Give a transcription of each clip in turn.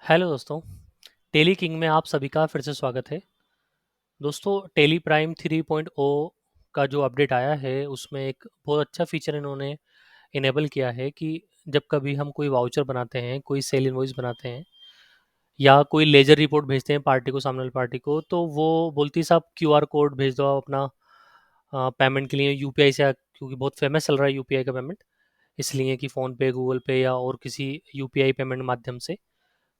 Hello दोस्तों। Tele king में आप सभी का फिर से स्वागत है। दोस्तों, टेली प्राइम 3.0 का जो अपडेट आया है उसमें एक बहुत अच्छा फीचर इन्होंने इनेबल किया है कि जब कभी हम कोई वाउचर बनाते हैं, कोई सेल इनवॉइस बनाते हैं या कोई लेजर रिपोर्ट भेजते हैं पार्टी को, सामने वाली पार्टी को, तो वो बोलती है साहब क्यूआर कोड भेज दो आप अपना पेमेंट के लिए यूपीआई से, क्योंकि बहुत फेमस चल रहा है यूपीआई का पेमेंट, इसलिए कि फ़ोन पे, गूगल पे या और किसी यूपीआई पेमेंट माध्यम से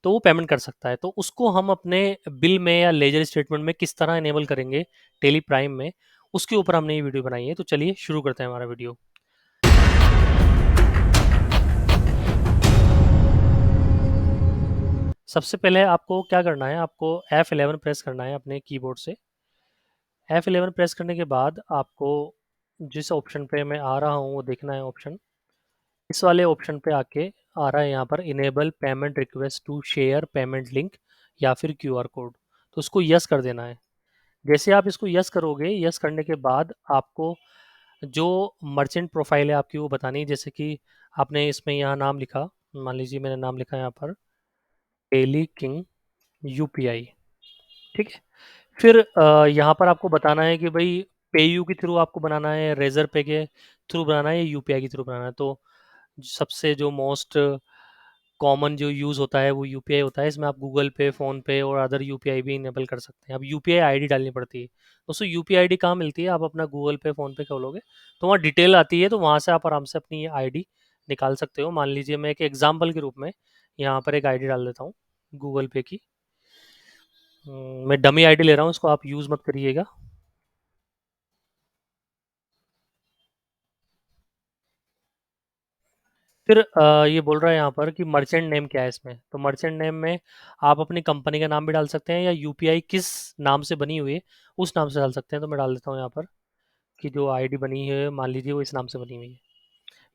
तो वो पेमेंट कर सकता है। तो उसको हम अपने बिल में या लेजर स्टेटमेंट में किस तरह इनेबल करेंगे टेली प्राइम में, उसके ऊपर हमने ये वीडियो बनाई है। तो चलिए शुरू करते हैं हमारा वीडियो। सबसे पहले आपको क्या करना है, आपको F11 प्रेस करना है अपने कीबोर्ड से। F11 प्रेस करने के बाद आपको जिस ऑप्शन पे मैं आ रहा हूँ वो देखना है ऑप्शन। इस वाले ऑप्शन पे आके आ रहा है यहाँ पर enable payment request to share payment link या फिर क्यूआर कोड। तो उसको यस कर देना है। जैसे आप इसको यस करोगे, यस करने के बाद आपको जो मर्चेंट प्रोफाइल है आपकी वो बतानी है। जैसे कि आपने इसमें यहाँ नाम लिखा, मान लीजिए मैंने नाम लिखा यहाँ पर टेली किंग यूपीआई। ठीक है। फिर यहाँ पर आपको बताना है कि भाई पेयू के थ्रू आपको बनाना है, रेजर पे के थ्रू बनाना है या यूपीआई के थ्रू बनाना है। तो सबसे जो मोस्ट कॉमन जो यूज़ होता है वो यूपीआई होता है। इसमें आप गूगल पे, फ़ोन पे और अदर यूपीआई भी इनेबल कर सकते हैं। अब यूपीआई आईडी डालनी पड़ती है। दोस्तों, यूपीआई आईडी कहाँ मिलती है? आप अपना गूगल पे, फ़ोन पे खोलोगे तो वहाँ डिटेल आती है, तो वहाँ से आप आराम से अपनी ये आईडी निकाल सकते हो। मान लीजिए मैं एक एग्जांपल के रूप में यहाँ पर एक आईडी डाल देता हूँ गूगल पे की। मैं डमी आईडी ले रहा हूँ, इसको आप यूज़ मत करिएगा। फिर ये बोल रहा है यहाँ पर कि मर्चेंट नेम क्या है इसमें। तो मर्चेंट नेम में आप अपनी कंपनी का नाम भी डाल सकते हैं या यूपीआई किस नाम से बनी हुई है उस नाम से डाल सकते हैं। तो मैं डाल देता हूँ यहाँ पर कि जो आईडी बनी है मान लीजिए वो इस नाम से बनी हुई है।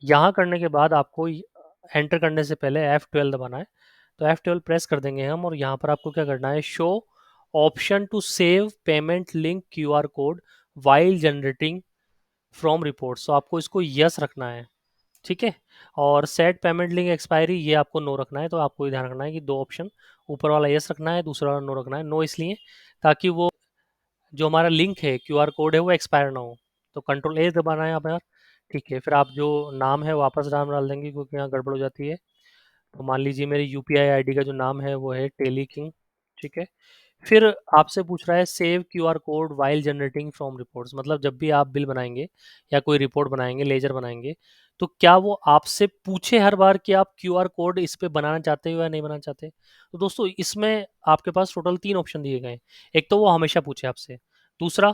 यहाँ करने के बाद आपको एंटर करने से पहले F12 दबाना है। तो F12 प्रेस कर देंगे हम, और यहाँ पर आपको क्या करना है, show option to save payment link QR code while generating from report. तो आपको इसको यस रखना है। ठीक है। और सेट पेमेंट लिंक एक्सपायरी ये आपको नो रखना है। तो आपको ये ध्यान रखना है कि दो ऑप्शन, ऊपर वाला यस रखना है, दूसरा वाला नो रखना है। नो इसलिए ताकि वो जो हमारा लिंक है, क्यूआर कोड है, वो एक्सपायर ना हो। तो कंट्रोल ए दबाना है आप यार। ठीक है। फिर आप जो नाम है वापस नाम डाल देंगे क्योंकि यहाँ गड़बड़ हो जाती है। तो मान लीजिए मेरी यूपीआई आईडी का जो नाम है वो है टेली किंग। ठीक है। फिर आपसे पूछ रहा है save QR code while generating from reports. मतलब जब भी आप बिल बनाएंगे या कोई रिपोर्ट बनाएंगे, लेजर बनाएंगे, तो क्या वो आपसे पूछे हर बार कि आप क्यूआर कोड इस पे बनाना चाहते हो या नहीं बनाना चाहते। तो दोस्तों, इसमें आपके पास टोटल तीन ऑप्शन दिए गए हैं। एक तो वो हमेशा पूछे आपसे, दूसरा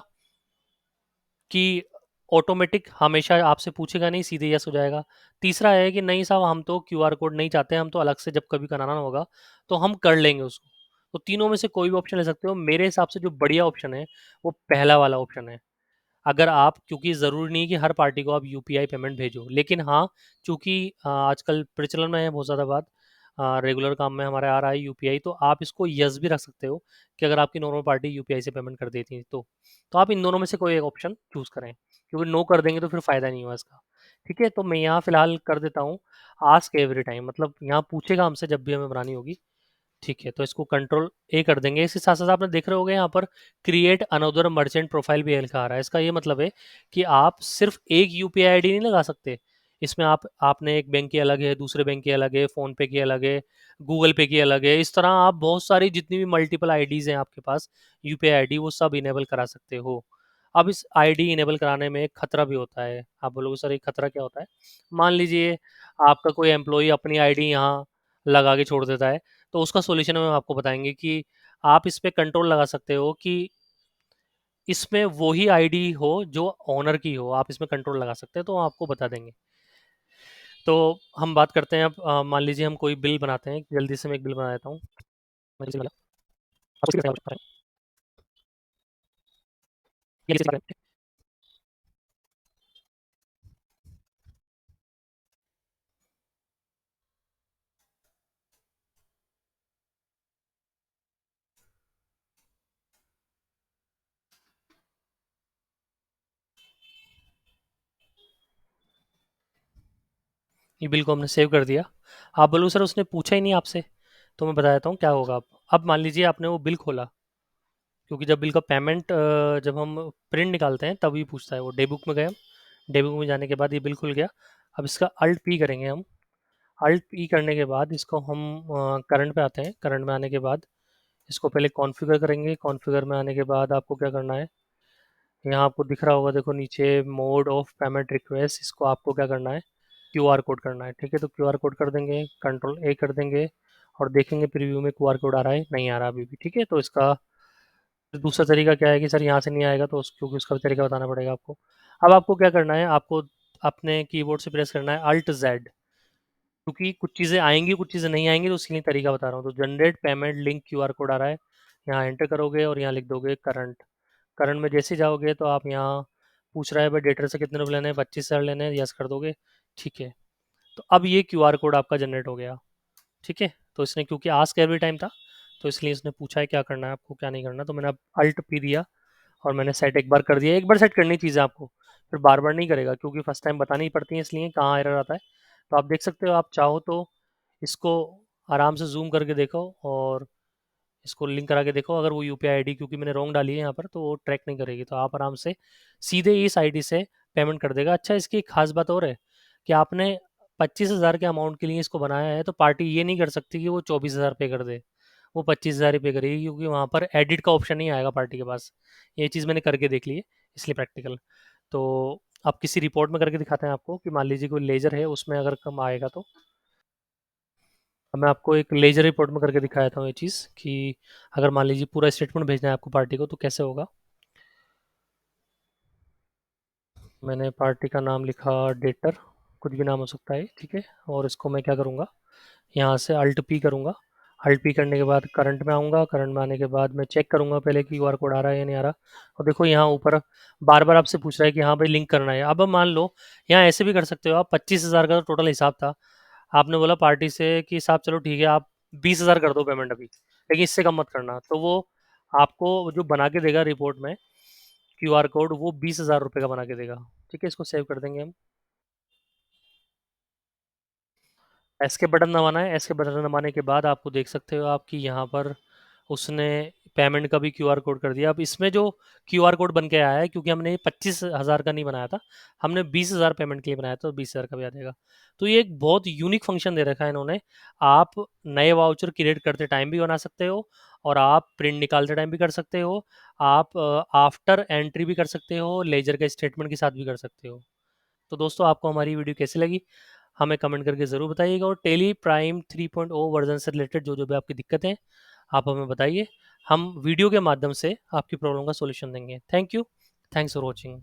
कि ऑटोमेटिक हमेशा आपसे पूछेगा नहीं, सीधे यस हो जाएगा। तीसरा है कि नहीं साहब, हम तो क्यूआर कोड नहीं चाहते, हम तो अलग से जब कभी कराना होगा तो हम कर लेंगे उसको। तो तीनों में से कोई भी ऑप्शन ले सकते हो। मेरे हिसाब से जो बढ़िया ऑप्शन है वो पहला वाला ऑप्शन है। अगर आप, क्योंकि ज़रूरी नहीं कि हर पार्टी को आप यूपीआई पेमेंट भेजो, लेकिन हाँ, चूँकि आजकल प्रचलन में है बहुत ज़्यादा बात, रेगुलर काम में हमारे आ रहा है यूपीआई, तो आप इसको यस भी रख सकते हो कि अगर आपकी नॉर्मल पार्टी यूपीआई से पेमेंट कर देती है तो आप इन दोनों में से कोई एक ऑप्शन चूज़ करें, क्योंकि नो कर देंगे तो फिर फ़ायदा नहीं होगा इसका। ठीक है, तो मैं यहाँ फ़िलहाल कर देता हूँ आस्क एवरी टाइम, मतलब यहाँ पूछेगा हमसे जब भी हमें बनानी होगी। ठीक है, तो इसको कंट्रोल ए कर देंगे। इसके साथ साथ आपने देख रहे होंगे यहाँ पर क्रिएट अनदर मर्चेंट प्रोफाइल भी लिखा आ रहा है। इसका ये मतलब है कि आप सिर्फ एक यूपीआई आईडी नहीं लगा सकते। इसमें आपने एक बैंक की अलग है, दूसरे बैंक की अलग है, फोन पे की अलग है, गूगल पे की अलग है। इस तरह आप बहुत सारी जितनी भी मल्टीपल आईडीज हैं आपके पास यूपीआई आईडी, वो सब इनेबल करा सकते हो। अब इस आईडी इनेबल कराने में एक खतरा भी होता है। आप बोलोगे सर ये खतरा क्या होता है? मान लीजिए आपका कोई एम्प्लॉय अपनी आईडी यहाँ लगा के छोड़ देता है, तो उसका सॉल्यूशन हम आपको बताएंगे कि आप इस पे कंट्रोल लगा सकते हो कि इसमें वो ही आईडी हो जो ओनर की हो। आप इसमें कंट्रोल लगा सकते हैं, तो हम आपको बता देंगे। तो हम बात करते हैं अब, मान लीजिए हम कोई बिल बनाते हैं। जल्दी से मैं एक बिल बना देता हूँ। मैं किसी वाला- आप उसकी बताइए, आप बताइए। ये किसी का है। ये बिल को हमने सेव कर दिया। आप बोलो सर उसने पूछा ही नहीं आपसे। तो मैं बता देता हूँ क्या होगा। अब मान लीजिए आपने वो बिल खोला, क्योंकि जब बिल का पेमेंट जब हम प्रिंट निकालते हैं तभी पूछता है वो। डे बुक में गए हम, डे बुक में जाने के बाद ये बिल खुल गया। अब इसका अल्ट पी करेंगे हम। अल्ट पी करने के बाद इसको हम करंट पे आते हैं। करंट में आने के बाद इसको पहले कॉन्फ़िगर करेंगे। कॉन्फ़िगर में आने के बाद आपको क्या करना है, यहाँ आपको दिख रहा होगा, देखो नीचे मोड ऑफ पेमेंट रिक्वेस्ट, इसको आपको क्या करना है, क्यूआर कोड करना है। ठीक है, तो क्यूआर कोड कर देंगे, कंट्रोल ए कर देंगे और देखेंगे प्रीव्यू में क्यूआर कोड आ रहा है, नहीं आ रहा अभी भी। ठीक है, तो इसका दूसरा तरीका क्या है कि सर यहाँ से नहीं आएगा, तो क्योंकि उसका भी तरीका बताना पड़ेगा आपको। अब आपको क्या करना है, आपको अपने कीबोर्ड से प्रेस करना है अल्ट जेड, क्योंकि कुछ चीज़ें आएंगी कुछ चीज़ें नहीं आएंगी, तो उसके लिए तरीका बता रहा हूँ। तो generate payment link QR code आ रहा है, यहाँ एंटर करोगे और यहाँ लिख दोगे करंट। करंट में जैसे जाओगे तो आप यहाँ पूछ रहा है भाई डेटर से कितने रुपये लेने हैं, 25,000 लेने हैं, यस कर दोगे। ठीक है, तो अब ये क्यूआर कोड आपका जनरेट हो गया। ठीक है, तो इसने क्योंकि आस्क एवरी टाइम था, तो इसलिए इसने पूछा है क्या करना है आपको क्या नहीं करना, तो मैंने अब अल्ट पी दिया और मैंने सेट एक बार कर दिया। एक बार सेट करनी चीज़ें आपको, फिर बार बार नहीं करेगा, क्योंकि फर्स्ट टाइम बतानी ही पड़ती है, इसलिए कहाँ एरर आता है। तो आप देख सकते हो, आप चाहो तो इसको आराम से जूम करके देखो और इसको लिंक करा के देखो। अगर वो यूपीआई आईडी, क्योंकि मैंने रॉन्ग डाली है यहाँ पर, तो वो ट्रैक नहीं करेगी, तो आप आराम से सीधे इस आईडी से पेमेंट कर देगा। अच्छा, इसकी एक खास बात और है कि आपने 25,000 के अमाउंट के लिए इसको बनाया है, तो पार्टी ये नहीं कर सकती कि वो 24,000 पे कर दे। वो 25,000 ही पे करेगी, क्योंकि वहाँ पर एडिट का ऑप्शन नहीं आएगा पार्टी के पास। ये चीज़ मैंने करके देख ली है, इसलिए प्रैक्टिकल। तो आप किसी रिपोर्ट में करके दिखाते हैं आपको, कि मान लीजिए कोई लेजर है उसमें अगर कम आएगा तो। अब मैं आपको एक लेजर रिपोर्ट में करके दिखाया था ये चीज़, कि अगर मान लीजिए पूरा स्टेटमेंट भेजना है आपको पार्टी को, तो कैसे होगा। मैंने पार्टी का नाम लिखा डेटर, कुछ भी नाम हो सकता है, ठीक है। और इसको मैं क्या करूँगा, यहाँ से अल्ट पी करूँगा। अल्ट पी करने के बाद करंट में आऊँगा। करंट में आने के बाद मैं चेक करूँगा पहले कि क्यूआर कोड आ रहा है या नहीं आ रहा। और देखो यहाँ ऊपर बार बार आपसे पूछ रहा है कि हाँ भाई लिंक करना है। अब मान लो यहाँ ऐसे भी कर सकते हो आप, 25,000 का टोटल हिसाब था, आपने बोला पार्टी से कि साहब चलो ठीक है आप 20,000 कर दो पेमेंट अभी, लेकिन इससे कम मत करना, तो वो आपको जो बना के देगा रिपोर्ट में क्यूआर कोड, वो 20,000 रुपये का बना के देगा। ठीक है, इसको सेव कर देंगे हम। एस के बटन दबाना है। एस के बटन दबाने के बाद आपको देख सकते हो आप कि यहाँ पर उसने पेमेंट का भी क्यूआर कोड कर दिया। अब इसमें जो क्यूआर कोड बन के आया है, क्योंकि हमने 25,000 का नहीं बनाया था, हमने 20,000 पेमेंट के लिए बनाया था, तो 20,000 का भी आ जाएगा। तो ये एक बहुत यूनिक फंक्शन दे रखा है इन्होंने। आप नए वाउचर क्रिएट करते टाइम भी बना सकते हो, और आप प्रिंट निकालते टाइम भी कर सकते हो, आप आफ्टर एंट्री भी कर सकते हो, लेजर के स्टेटमेंट के साथ भी कर सकते हो। तो दोस्तों, आपको हमारी वीडियो कैसी लगी हमें कमेंट करके ज़रूर बताइएगा, और टेली प्राइम 3.0 वर्जन से रिलेटेड जो जो भी आपकी दिक्कतें हैं आप हमें बताइए। हम वीडियो के माध्यम से आपकी प्रॉब्लम का सॉल्यूशन देंगे। Thank you. Thanks for watching.